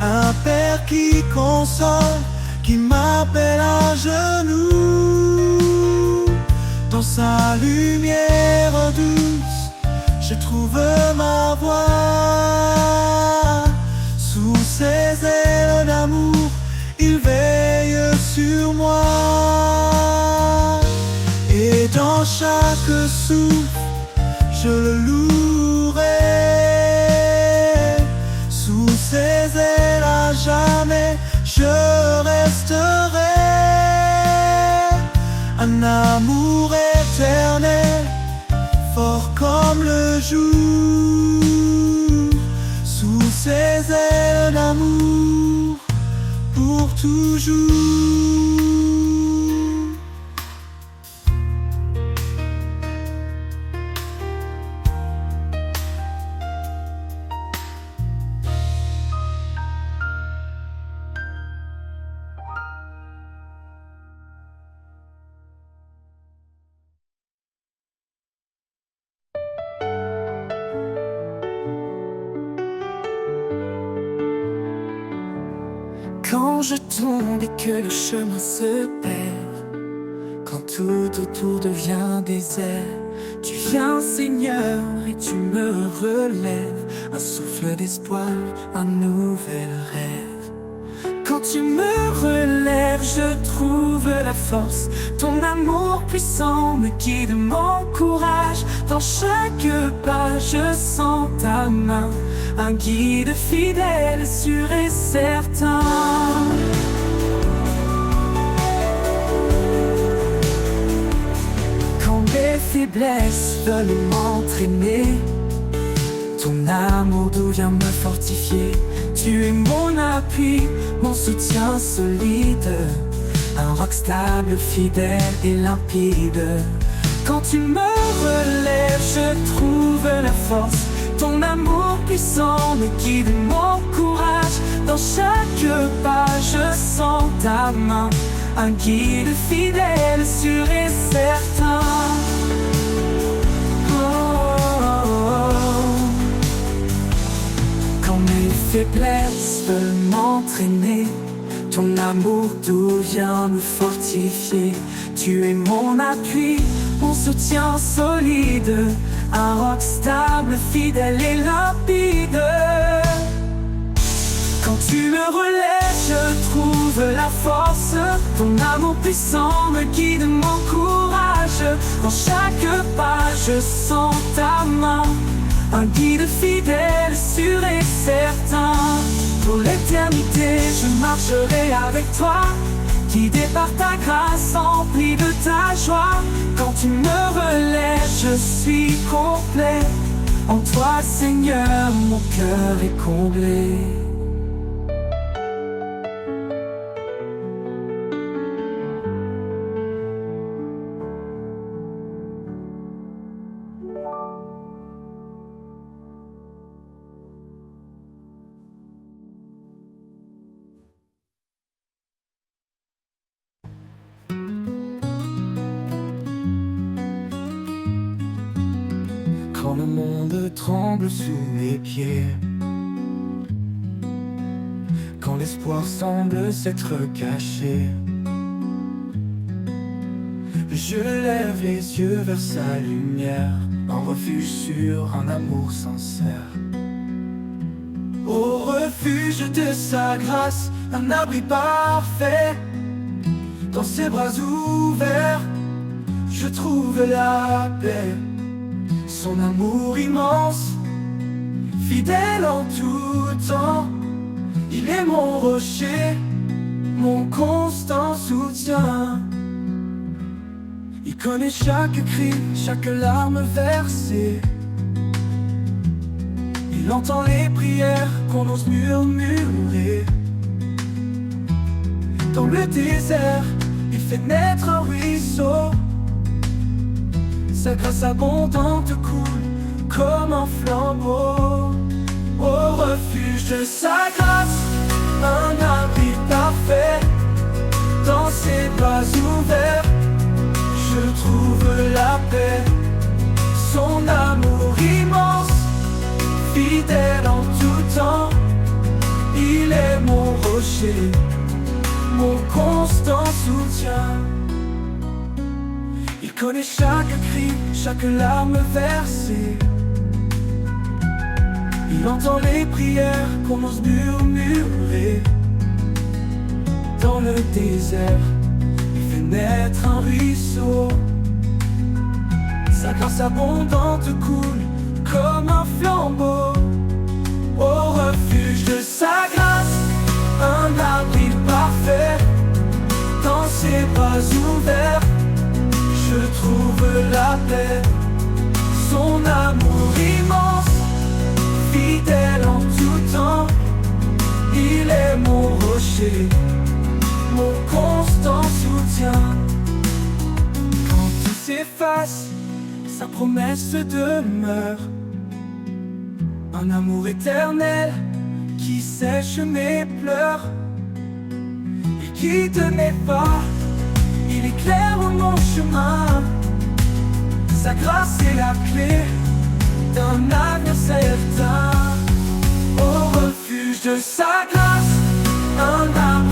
Un Père qui console, qui m'appelle à genoux. Dans sa lumière douce, je trouve ma voie. Sous ses ailes d'amour, il veille sur moi. Et dans chaque souffle, je le louerai. Sous ses ailes à jamais, je resterai. Un amour éternel, fort comme le jour. Sous ses ailes d'amour, pour toujours. Quand je tombe et que le chemin se perd, quand tout autour devient désert, tu viens Seigneur et tu me relèves, un souffle d'espoir, un nouvel rêve. Quand tu me relèves, je trouve la force, ton amour puissant me guide, m'encourage. Dans chaque pas, je sens ta main, un guide fidèle, sûr et certain. Quand mes faiblesses veulent m'entraîner, ton amour doux vient me fortifier. Tu es mon appui, mon soutien solide, un roc stable, fidèle et limpide. Quand tu me relèves, je trouve la force, ton amour puissant me guide, m'encourage. Dans chaque pas, je sens ta main, un guide fidèle, sûr et certain. Quand mes faiblesses veulent m'entraîner, ton amour doux vient me fortifier. Tu es mon appui, mon soutien solide, un roc stable, fidèle et limpide. Quand tu me relèves, je trouve la force, ton amour puissant me guide, m'encourage. Dans chaque pas, je sens ta main, un guide fidèle, sûr et certain. Pour l'éternité, je marcherai avec toi, guidé par ta grâce, empli de ta joie. Quand tu me relèves, je suis complet. En toi, Seigneur, mon cœur est comblé. Quand le monde tremble sous mes pieds, quand l'espoir semble s'être caché, je lève les yeux vers sa lumière, un refuge sûr, un amour sincère. Au refuge de sa grâce, un abri parfait, dans ses bras ouverts, je trouve la paix. Son amour immense, fidèle en tout temps, il est mon rocher, mon constant soutien. Il connaît chaque cri, chaque larme versée. Il entend les prières qu'on ose murmurer. Dans le désert, il fait naître un ruisseau. Sa grâce abondante coule comme un flambeau. Au refuge de sa grâce, un abri parfait, dans ses bras ouverts, je trouve la paix. Son amour immense, fidèle en tout temps, il est mon rocher, mon constant soutien. Il connaît chaque cri, chaque larme versée. Il entend les prières qu'on ose murmurer. Dans le désert, il fait naître un ruisseau. Sa grâce abondante coule comme un flambeau. Au refuge de sa grâce, un abri parfait, dans ses bras ouverts, je trouve la paix. Son amour immense, fidèle en tout temps, il est mon rocher, mon constant soutien. Quand tout s'efface, sa promesse demeure, un amour éternel qui sèche mes pleurs. Il quitte mes pas, il éclaire mon chemin. Sa grâce est la clé d'un avenir certain. Au refuge de sa grâce, un arbre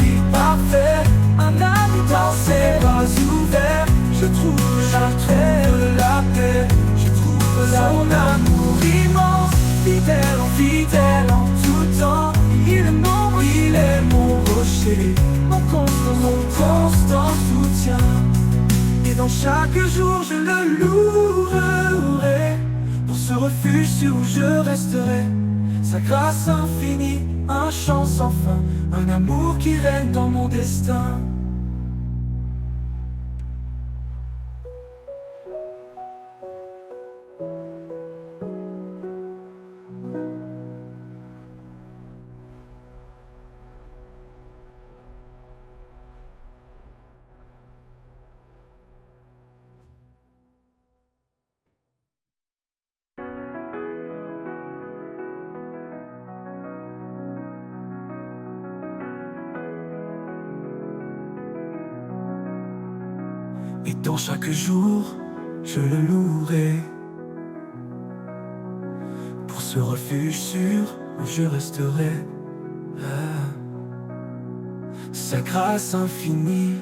sûr où je resterai. Sa grâce infinie, un chant sans fin, un amour qui règne dans mon destin. Et dans chaque jour, je le louerai. Pour ce refuge sûr où je resterai. Sa grâce infinie.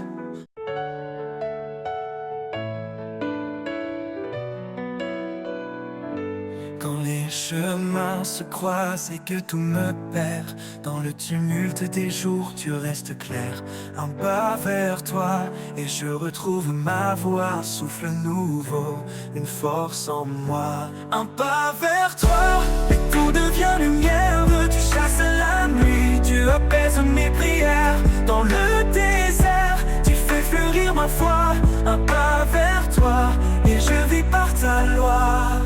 Quand les chemins se croisent et que tout me perd, dans le tumulte des jours tu restes clair. Un pas vers toi et je retrouve ma voix, un souffle nouveau, une force en moi. Un pas vers toi et tout devient lumière. Tu chasses la nuit, tu apaises mes prières. Dans le désert, tu fais fleurir ma foi. Un pas vers toi et je vis par ta loi.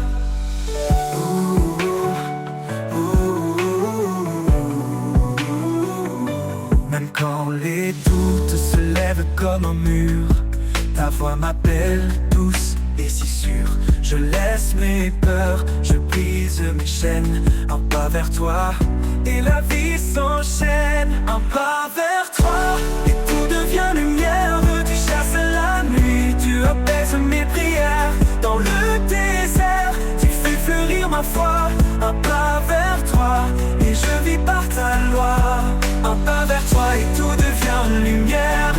Même quand les doutes se lèvent comme un mur, ta voix m'appelle douce et si sûre. Je laisse mes peurs, je brise mes chaînes. Un pas vers toi et la vie s'enchaîne. Un pas vers toi et tout devient lumière. Tu chasses la nuit, tu apaises mes prières. Dans le désert, tu fais fleurir ma foi. Un pas vers toi et je vis par ta loi. Un pas vers toi et tout devient lumière.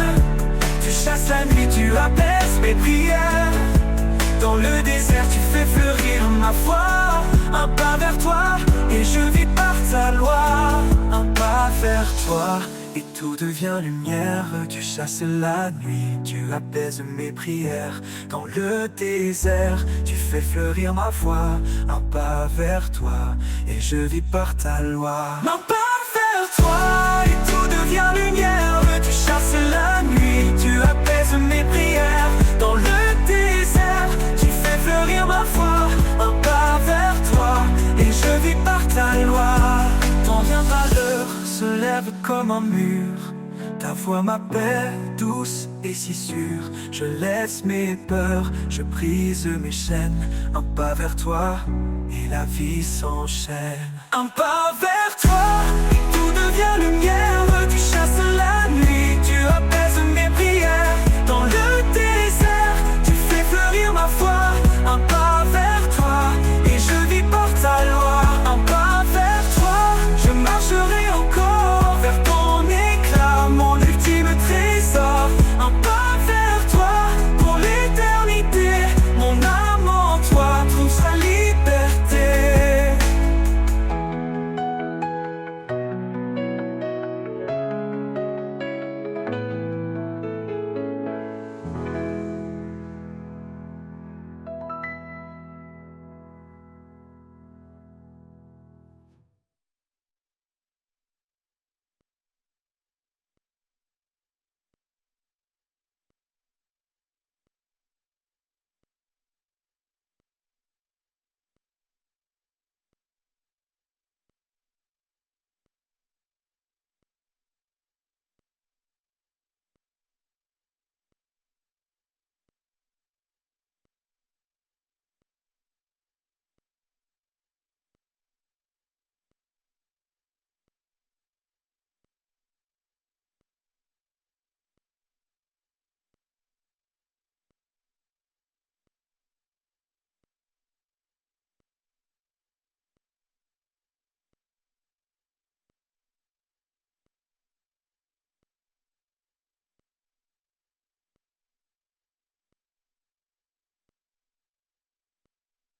Tu chasses la nuit, tu apaises mes prières. Dans le désert, tu fais fleurir ma foi. Un pas vers toi et je vis par ta loi. Un pas vers toi et tout devient lumière. Tu chasses la nuit, tu apaises mes prières. Dans le désert, tu fais fleurir ma foi. Un pas vers toi et je vis par ta loi. Un pas vers toi et tout devient lumière. Tu chasses la nuit, tu apaises mes prières. Dans le désert, tu fais fleurir ma foi. Un pas vers toi et je vis par ta loi. Tant bien malheur se lève comme un mur. Ta voix m'appelle douce et si sûre. Je laisse mes peurs, je brise mes chaînes. Un pas vers toi et la vie s'enchaîne. Un pas vers toi